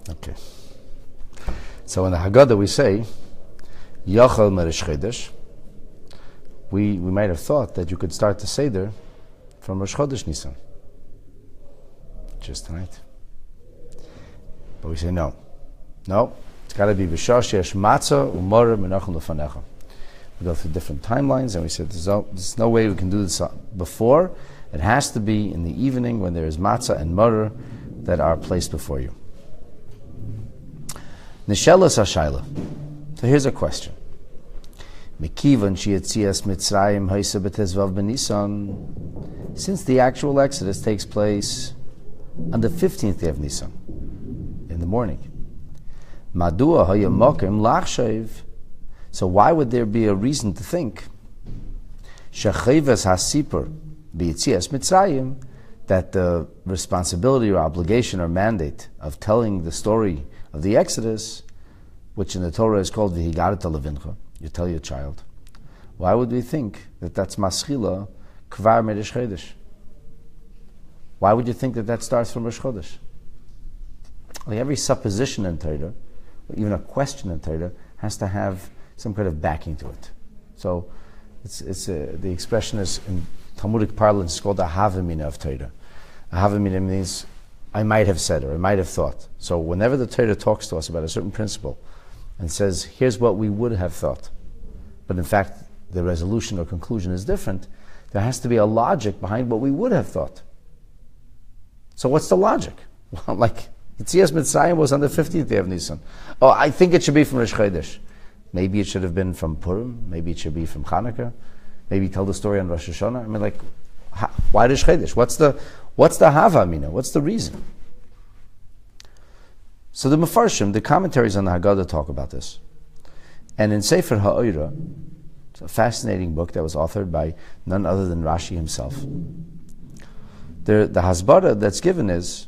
Okay. So in the Haggadah we say, Yachal Merish Chodesh. We might have thought that you could start the Seder from Rosh Chodesh Nisan. Just tonight. But we say no. No. It's got to be B'shah Sheyesh Matzah U'Moreh Menachem Lefanecha. We go through different timelines and we said there's no way we can do this before. It has to be in the evening when there is matzah and moreh that are placed before you. Nishelas Hashayla. So here's a question. Mekivan Sheyetzias Mitzrayim Haisa B'Tezvav B'Nisan. Since the actual Exodus takes place on the 15th day of Nisan, in the morning. Madua Haya Mokim Lachshav. So why would there be a reason to think Shechayves HaSipur B'Yetzias Mitzrayim, that the responsibility or obligation or mandate of telling the story of the Exodus, which in the Torah is called V'higarta Levincha, you tell your child. Why would we think that that's Maschila Kvar Merish Chodesh? Why would you think that starts from Rosh Chodesh? Like every supposition in Torah, or even a question in Torah, has to have some kind of backing to it. So the expression is in Talmudic parlance, it's called a havamina of Torah. A havamina means I might have said or I might have thought. So whenever the Torah talks to us about a certain principle and says, here's what we would have thought, but in fact the resolution or conclusion is different, there has to be a logic behind what we would have thought. So what's the logic? Well, like, Yetzias Mitzrayim was on the 15th day of Nisan. Oh, I think it should be from Rosh Chodesh. Maybe it should have been from Purim. Maybe it should be from Chanukah. Maybe tell the story on Rosh Hashanah. I mean, like, why Rosh Chodesh? What's the Hava Amina? What's the reason? So the Mefarshim, the commentaries on the Haggadah talk about this. And in Sefer HaOira, it's a fascinating book that was authored by none other than Rashi himself. The Hasbara that's given is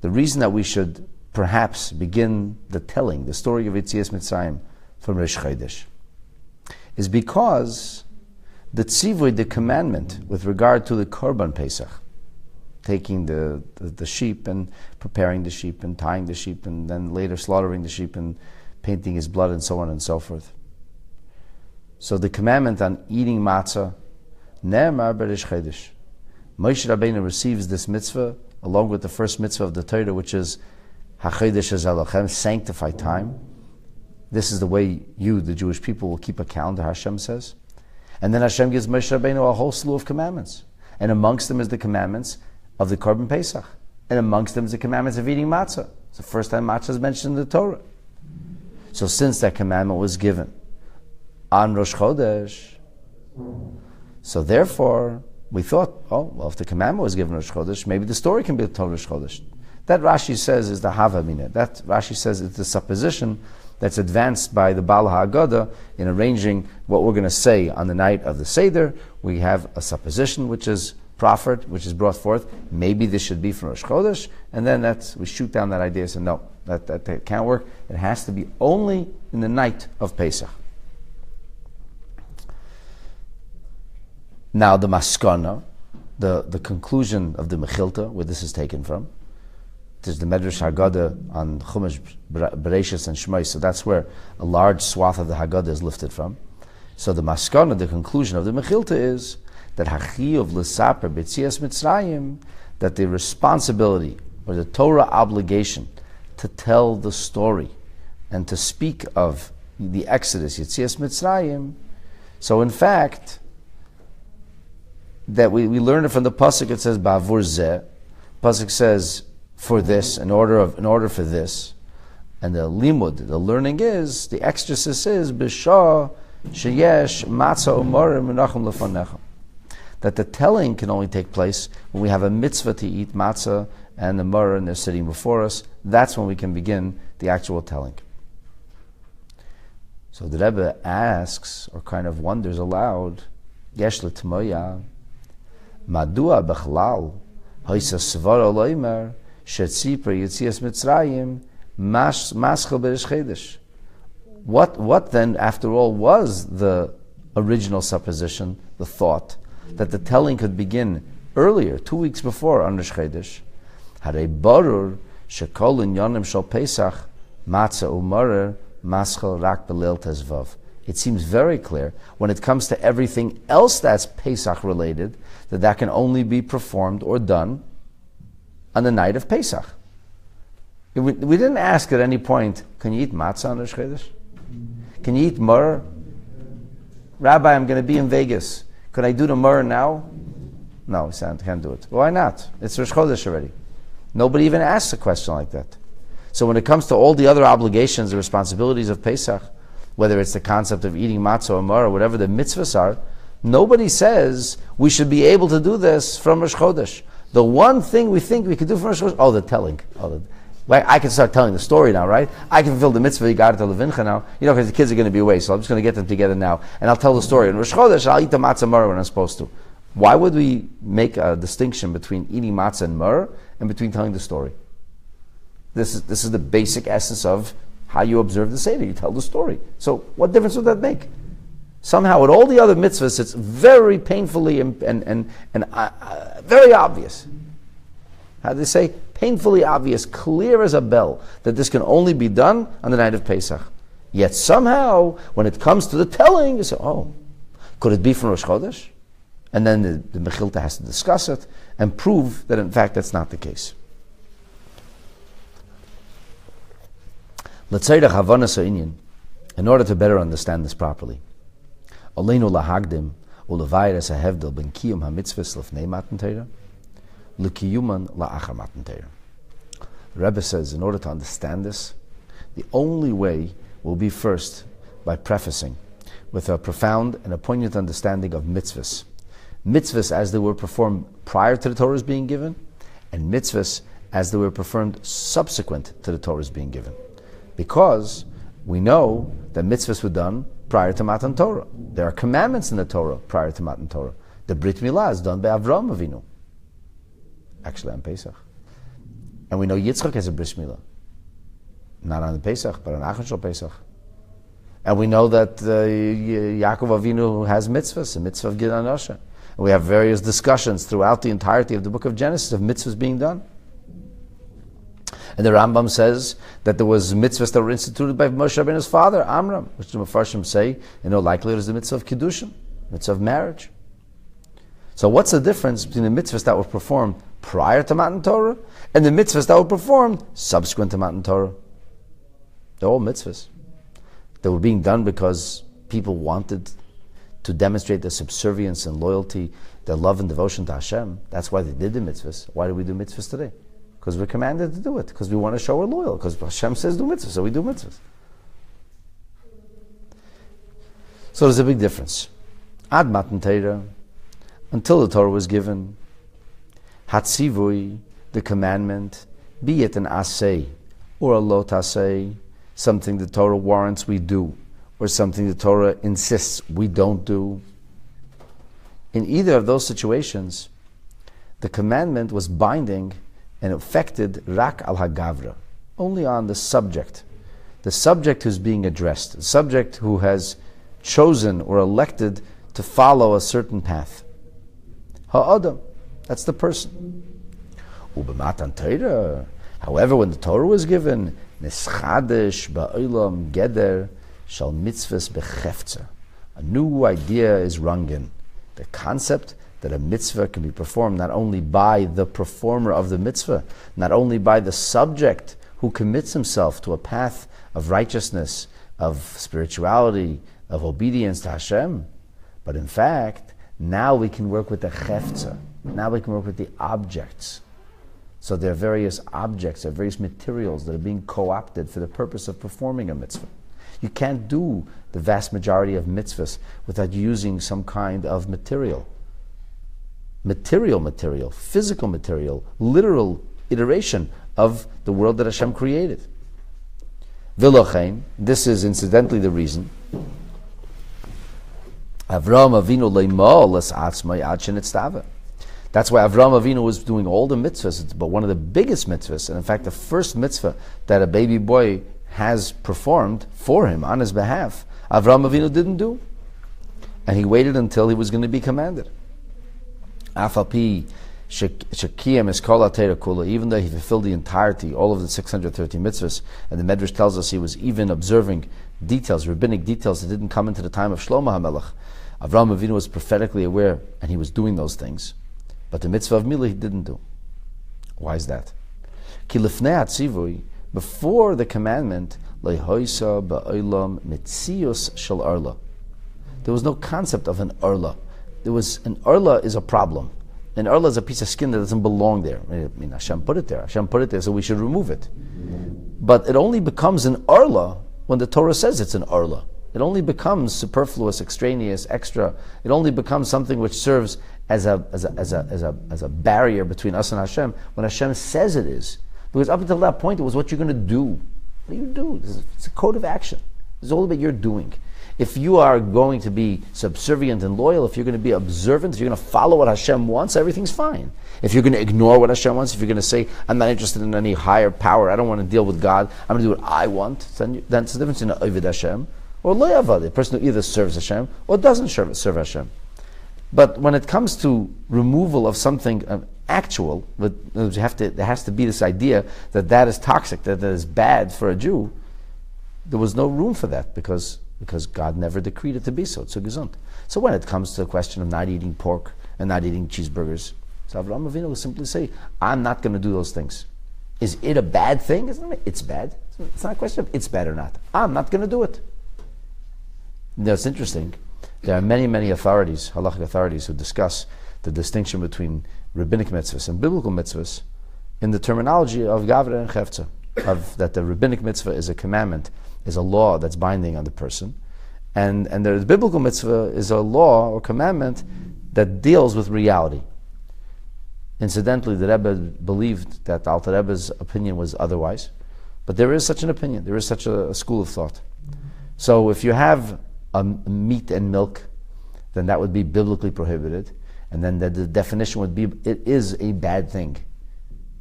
the reason that we should perhaps begin the telling, the story of Yetzias Mitzrayim from Rosh Chodesh, is because the tzivui, the commandment with regard to the Korban Pesach, taking the sheep and preparing the sheep and tying the sheep and then later slaughtering the sheep and painting his blood and so on and so forth. So the commandment on eating matzah, ne'emar b'Rosh Chodesh. Moshe Rabbeinu receives this mitzvah along with the first mitzvah of the Torah, which is HaChodesh HaZalochem, sanctified time. This is the way you, the Jewish people, will keep a calendar, Hashem says. And then Hashem gives Moshe Rabbeinu a whole slew of commandments. And amongst them is the commandments of the Korban Pesach. And amongst them is the commandments of eating matzah. It's the first time matzah is mentioned in the Torah. So since that commandment was given on Rosh Chodesh, so therefore we thought, oh, well, if the commandment was given Rosh Chodesh, maybe the story can be told Rosh Chodesh. That Rashi says is the Havamina. That Rashi says it's the supposition that's advanced by the Baal HaAgada in arranging what we're going to say on the night of the Seder. We have a supposition which is proffered, which is brought forth. Maybe this should be from Rosh Chodesh, and then we shoot down that idea and say, no, that can't work. It has to be only in the night of Pesach. Now the Maskana, the conclusion of the Mechilta, where this is taken from, there's the Medrash Haggadah on Chumash, Bereshis, and Shmos, so that's where a large swath of the Haggadah is lifted from. So the Maskana, the conclusion of the Mechilta is that Hachiyuv L'Saper B'Yetzias Mitzrayim, that the responsibility or the Torah obligation to tell the story and to speak of the Exodus, Yetzias Mitzrayim. So in fact, that we learn it from the pasuk. It says Ba'avur Zeh. Pasuk says for this, in order for this, and the limud, the learning is, the exegesis is B'shah sheyesh matzah u'moreh menachem lefanecha. That the telling can only take place when we have a mitzvah to eat matzah and the moreh, and they're sitting before us. That's when we can begin the actual telling. So the Rebbe asks, or kind of wonders aloud, Yesh l'tmoya, Madua bechlal, Hoysa svara loimer, Shetzipra Yetzias Mitzrayim, Maschel B'Rosh Chodesh. What then, after all, was the original supposition, the thought, that the telling could begin earlier, 2 weeks before on Rosh Chodesh? Harei barur Shekol in Yonim Shal Pesach, Matzah Umarer, Maschel Rak Belil Tezvav. It seems very clear when it comes to everything else that's Pesach related, that can only be performed or done on the night of Pesach. We didn't ask at any point, can you eat matzah on Rosh Chodesh? Can you eat myrrh? Rabbi, I'm going to be in Vegas. Could I do the myrrh now? No, he said, I can't do it. Why not? It's Rosh Chodesh already. Nobody even asks a question like that. So when it comes to all the other obligations, the responsibilities of Pesach, whether it's the concept of eating matzah or myrrh or whatever the mitzvahs are, nobody says we should be able to do this from Rosh Chodesh. The one thing we think we could do from Rosh Chodesh, the telling. I can start telling the story now, right? I can fulfill the mitzvah, you got it to Levincha now, because the kids are going to be away, so I'm just going to get them together now, and I'll tell the story. In Rosh Chodesh, I'll eat the matzah myrrh when I'm supposed to. Why would we make a distinction between eating matzah and myrrh and between telling the story? This is the basic essence of how you observe the Seder. You tell the story. So what difference would that make? Somehow, with all the other mitzvahs, it's very painfully and very obvious. How do they say? Painfully obvious, clear as a bell, that this can only be done on the night of Pesach. Yet somehow, when it comes to the telling, you say, could it be from Rosh Chodesh? And then the Mechilta has to discuss it and prove that in fact that's not the case. In order to better understand this properly, Aleinu lahagdim ulevayres hahevdel ben kiyum hamitzvahs lefnei matan Torah lekiyuman la'achar matan Torah. The Rebbe says, in order to understand this, the only way will be first by prefacing with a profound and a poignant understanding of mitzvahs. Mitzvahs as they were performed prior to the Torah's being given, and mitzvahs as they were performed subsequent to the Torah's being given. Because we know that mitzvahs were done prior to Matan Torah. There are commandments in the Torah prior to Matan Torah. The Brit Milah is done by Avraham Avinu. Actually on Pesach. And we know Yitzchak has a Brit Milah. Not on the Pesach, but on Achon Shal Pesach. And we know that Yaakov Avinu has mitzvahs, the mitzvah of Gidan Osher. And we have various discussions throughout the entirety of the book of Genesis of mitzvahs being done. And the Rambam says that there was mitzvahs that were instituted by Moshe Rabbeinu's father, Amram, which the Mefarshim say, likely it is the mitzvah of Kiddushin, mitzvah of marriage. So what's the difference between the mitzvahs that were performed prior to Matan Torah and the mitzvahs that were performed subsequent to Matan Torah? They're all mitzvahs. They were being done because people wanted to demonstrate their subservience and loyalty, their love and devotion to Hashem. That's why they did the mitzvahs. Why do we do mitzvahs today? Because we're commanded to do it. Because we want to show we're loyal. Because Hashem says do mitzvahs, so we do mitzvahs. So there's a big difference. Ad Matan Torah, until the Torah was given, Hatzivui, the commandment, be it an asay or a lo tasay, something the Torah warrants we do, or something the Torah insists we don't do. In either of those situations, the commandment was binding and affected rak al hagavra, only on the subject who's being addressed, the subject who has chosen or elected to follow a certain path. Ha'adam, that's the person. Ubematan Torah, however, when the Torah was given, nischadesh ba'olam geder shal mitzvahs bechefza, a new idea is rung in. The concept that a mitzvah can be performed not only by the performer of the mitzvah, not only by the subject who commits himself to a path of righteousness, of spirituality, of obedience to Hashem, but in fact, now we can work with the chefza. Now we can work with the objects. So there are various objects, there are various materials that are being co-opted for the purpose of performing a mitzvah. You can't do the vast majority of mitzvahs without using some kind of material. Material, physical material, literal iteration of the world that Hashem created. V'lochein, this is incidentally the reason Avraham Avinu leimal l's'atzmai ad shenitztava. That's why Avraham Avinu was doing all the mitzvahs, but one of the biggest mitzvahs, and in fact the first mitzvah that a baby boy has performed for him on his behalf, Avraham Avinu didn't do. And he waited until he was going to be commanded. Afalpi Shekiyem is kol ha'Torah kula, even though he fulfilled the entirety, all of the 613 mitzvahs, and the Medrash tells us he was even observing details, rabbinic details that didn't come into the time of Shlomo HaMelech. Avraham Avinu was prophetically aware, and he was doing those things. But the mitzvah of Milah he didn't do. Why is that? Ki lifnei hatzivui, before the commandment, lehoisa ba'olam mitzius shel arla. There was no concept of an arla. There was an arla is a problem. An arla is a piece of skin that doesn't belong there. I mean, Hashem put it there. Hashem put it there, so we should remove it. But it only becomes an arla when the Torah says it's an arla. It only becomes superfluous, extraneous, extra. It only becomes something which serves as a barrier between us and Hashem when Hashem says it is. Because up until that point, it was what you're going to do. What do you do? It's a code of action. It's all about your doing. If you are going to be subservient and loyal, if you're going to be observant, if you're going to follow what Hashem wants, everything's fine. If you're going to ignore what Hashem wants, if you're going to say, I'm not interested in any higher power, I don't want to deal with God, I'm going to do what I want, then it's the difference in Ovid Hashem or Lo Yavad, a person who either serves Hashem or doesn't serve Hashem. But when it comes to removal of something actual, there has to be this idea that is toxic, that is bad for a Jew. There was no room for that because God never decreed it to be so. It's a gesund. So when it comes to the question of not eating pork and not eating cheeseburgers, so Avraham Avinu will simply say, I'm not going to do those things. Is it a bad thing? It's bad. It's not a question of it's bad or not. I'm not going to do it. Now it's interesting. There are many, many authorities, halachic authorities, who discuss the distinction between rabbinic mitzvahs and biblical mitzvahs in the terminology of gavra and chefza, of that the rabbinic mitzvah is a commandment, is a law that's binding on the person, and the biblical mitzvah is a law or commandment that deals with reality. Incidentally, the Rebbe believed that Alter Rebbe's opinion was otherwise, but there is such an opinion, there is such a school of thought. So if you have meat and milk, then that would be biblically prohibited, and then the definition would be it is a bad thing,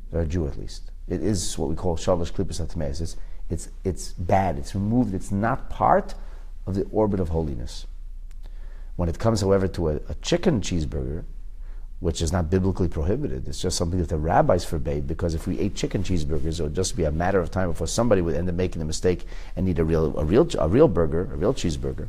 for a Jew at least. It is what we call shalosh klippos hatmeis. It's bad, it's removed, it's not part of the orbit of holiness. When it comes, however, to a chicken cheeseburger, which is not biblically prohibited, it's just something that the rabbis forbade, because if we ate chicken cheeseburgers, it would just be a matter of time before somebody would end up making the mistake and eat a real burger, a real cheeseburger.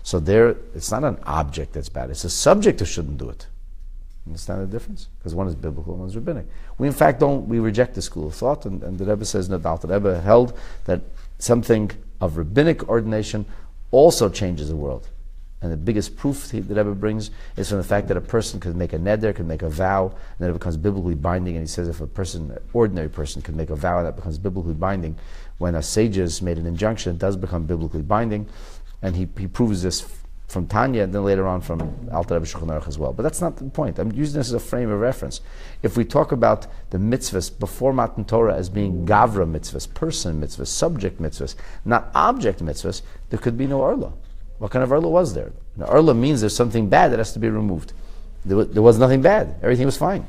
So there, it's not an object that's bad, it's a subject who shouldn't do it. Understand the difference? Because one is biblical and one is rabbinic. We in fact we reject the school of thought, and the Rebbe says, no doubt, the Rebbe held that something of rabbinic ordination also changes the world. And the biggest proof the Rebbe brings is from the fact that a person could make a neder, could make a vow, and then it becomes biblically binding. And he says if an ordinary person could make a vow, and that becomes biblically binding. When a sages made an injunction, it does become biblically binding. And he proves this from Tanya, and then later on from Alter Rebbe Shulchan Aruch as well. But that's not the point. I'm using this as a frame of reference. If we talk about the mitzvahs before Matan Torah as being gavra mitzvahs, person mitzvahs, subject mitzvahs, not object mitzvahs, there could be no arla. What kind of arla was there? Now, arla means there's something bad that has to be removed. There was nothing bad. Everything was fine.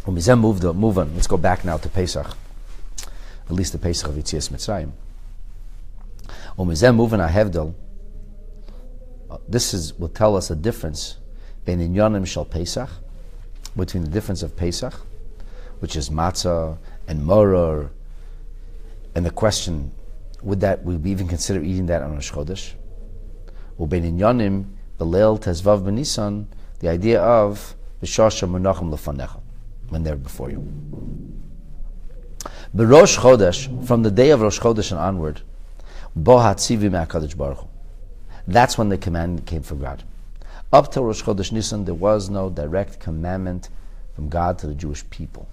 When we then move on, let's go back now to Pesach. At least the Pesach of Yetzias Mitzrayim. When we then move on Hevdel, this will tell us a difference between Inyanim Shal Pesach, between the difference of Pesach, which is matzah and moror, and the question, would we even consider eating that on Rosh Chodesh? Ubein Inyanim Beleil Tezvav B'Nisan, the idea of B'Shasha Menachem Lefanecha, when they're before you. B'Rosh Chodesh, from the day of Rosh Chodesh and onward, that's when the command came from God. Up till Rosh Chodesh Nisan, there was no direct commandment from God to the Jewish people.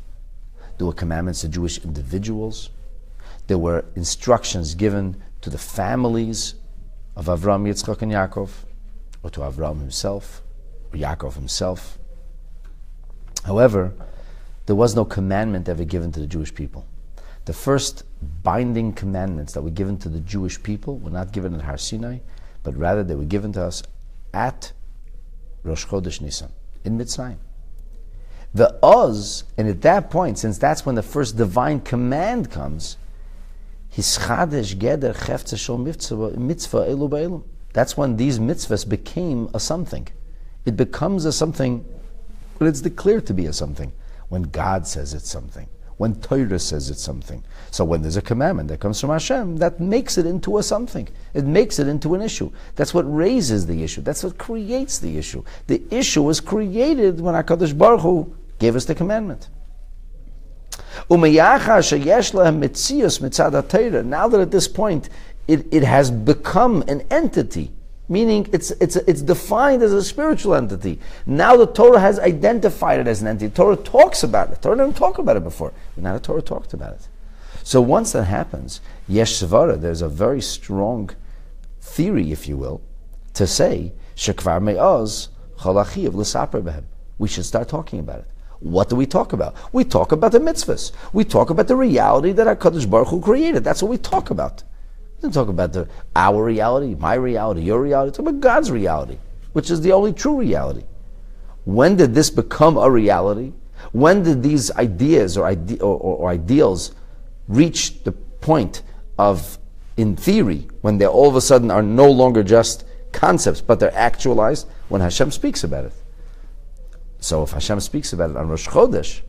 There were commandments to Jewish individuals. There were instructions given to the families of Avram, Yitzchak, and Yaakov, or to Avram himself, or Yaakov himself. However, there was no commandment ever given to the Jewish people. The first binding commandments that were given to the Jewish people were not given at Har Sinai, but rather they were given to us at Rosh Chodesh Nisan, in Mitzrayim. The Oz, and at that point, since that's when the first divine command comes, Hischadesh Geder Chefze Shel Mitzvah Elu B'Elu. That's when these mitzvahs became a something. It becomes a something, but it's declared to be a something when God says it's something, when Torah says it's something. So when there's a commandment that comes from Hashem, that makes it into a something. It makes it into an issue. That's what raises the issue. That's what creates the issue. The issue was created when HaKadosh Baruch Hu gave us the commandment. Now that at this point it has become an entity, meaning it's defined as a spiritual entity. Now the Torah has identified it as an entity. Torah talks about it. Torah didn't talk about it before, but now the Torah talked about it. So once that happens, yesh svara, there's a very strong theory, if you will, to say shekvar me'oz chalachiv l'saper behem. We should start talking about it. What do we talk about? We talk about the mitzvahs. We talk about the reality that HaKadosh Baruch Hu created. That's what we talk about. We don't talk about our reality, my reality, your reality. We talk about God's reality, which is the only true reality. When did this become a reality? When did these ideas or ideals reach the point of, in theory, when they all of a sudden are no longer just concepts, but they're actualized? When Hashem speaks about it. So if Hashem speaks about it on Rosh Chodesh,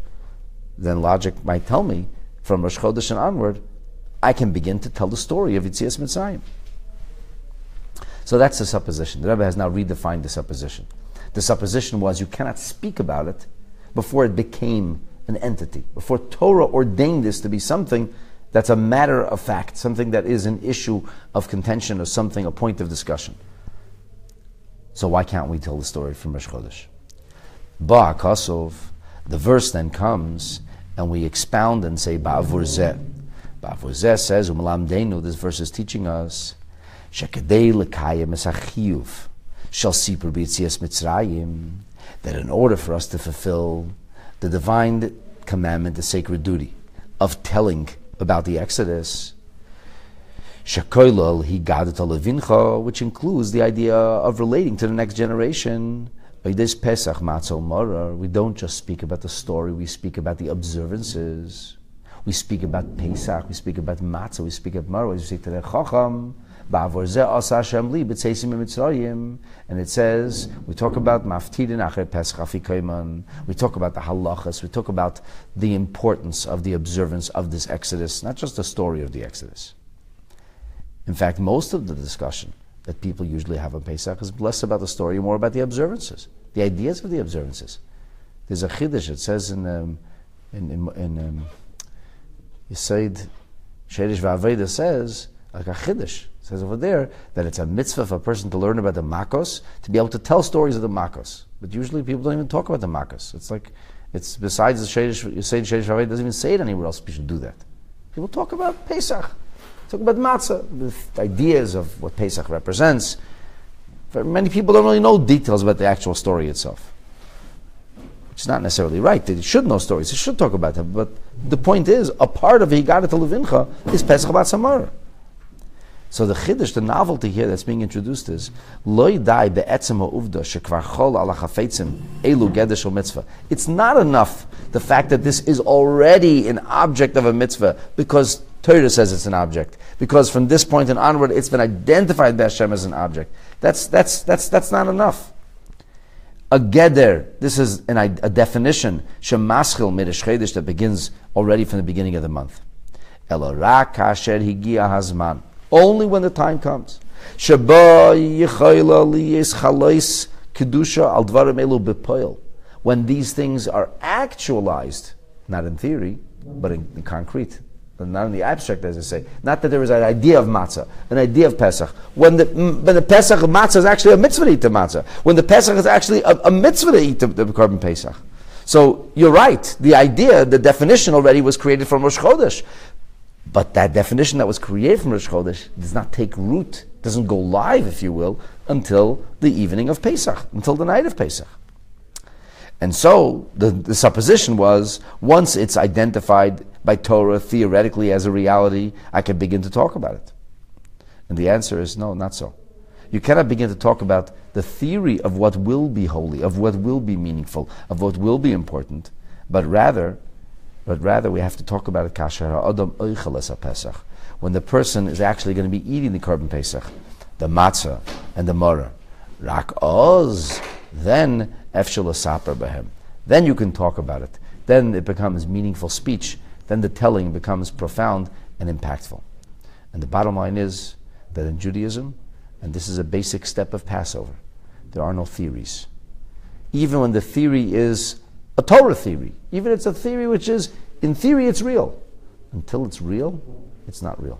then logic might tell me, from Rosh Chodesh and onward, I can begin to tell the story of Yetzias Mitzrayim. So that's the supposition. The Rebbe has now redefined the supposition. The supposition was you cannot speak about it before it became an entity, before Torah ordained this to be something that's a matter of fact, something that is an issue of contention or something, a point of discussion. So why can't we tell the story from Rosh Chodesh? Ba'akasov, the verse then comes and we expound and say Ba'avur Zeh. Ba'avur Zeh says, U'melamdeinu, this verse is teaching us, Shekedei l'kayem es hachiyuv, shall sipur b'yetzias Mitzrayim, that in order for us to fulfill the divine commandment, the sacred duty of telling about the Exodus, Shekoilol higadat levincha, which includes the idea of relating to the next generation. By this Pesach matzah maror, we don't just speak about the story, we speak about the observances. We speak about Pesach, we speak about matzah, we speak about maror, we speak to the chacham. And it says, we talk about maftidin acher Pesach afikoman, we talk about the halachas, we talk about the importance of the observance of this Exodus, not just the story of the Exodus. In fact, most of the discussion that people usually have on Pesach is less about the story, more about the observances, the ideas of the observances. There's a chiddush, it says in Yesod Sherish V'Aveda says, like a chiddush, it says over there, that it's a mitzvah for a person to learn about the makos, to be able to tell stories of the makos. But usually people don't even talk about the makos. It's besides the Sherish V'Aveda, doesn't even say it anywhere else, people should do that. People talk about Pesach. Talk about matzah, the ideas of what Pesach represents. For many people don't really know details about the actual story itself. Which is not necessarily right. They should know stories. They should talk about them. But the point is, a part of Higadat Levincha is Pesach Batsamar. So the chiddush, the novelty here that's being introduced is Loi dai be'etzem ha'uvda shekvar chol ala chafetzim elu gedesh mitzvah. It's not enough the fact that this is already an object of a mitzvah because Torah says it's an object. Because from this point and onward, it's been identified by Hashem as an object. That's not enough. A geder, this is a definition, shemaschil miresh chedesh, that begins already from the beginning of the month. Ela rak kasher higia hazman. Only when the time comes. Sheba yichayla liyes chalais kedusha al dvarim elu bepoil. When these things are actualized, not in theory, but in concrete. Not in the abstract, as I say. Not that there is an idea of matzah, an idea of Pesach. When the Pesach of matzah is actually a mitzvah to eat the matzah. When the Pesach is actually a mitzvah to eat the korban Pesach. So you're right. The idea, the definition already was created from Rosh Chodesh. But that definition that was created from Rosh Chodesh does not take root, doesn't go live, if you will, until the evening of Pesach, until the night of Pesach. And so the supposition was, once it's identified by Torah theoretically as a reality, I can begin to talk about it. And the answer is no, not so. You cannot begin to talk about the theory of what will be holy, of what will be meaningful, of what will be important, but rather we have to talk about it kasher ha'adam oicheles ha'pesach, when the person is actually going to be eating the korban Pesach, the matzah and the maror. Rak oz then efshel asaper b'hem. Then you can talk about it. Then it becomes meaningful speech. Then the telling becomes profound and impactful. And the bottom line is that in Judaism, and this is a basic step of Passover, there are no theories. Even when the theory is a Torah theory, even it's a theory which is, in theory, it's real. Until it's real, it's not real.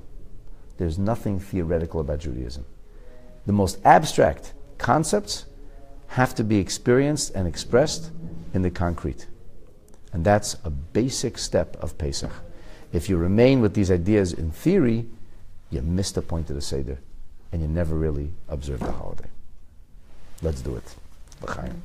There's nothing theoretical about Judaism. The most abstract concepts have to be experienced and expressed in the concrete. And that's a basic step of Pesach. If you remain with these ideas in theory, you miss the point of the Seder, and you never really observe the holiday. Let's do it. L'chaim.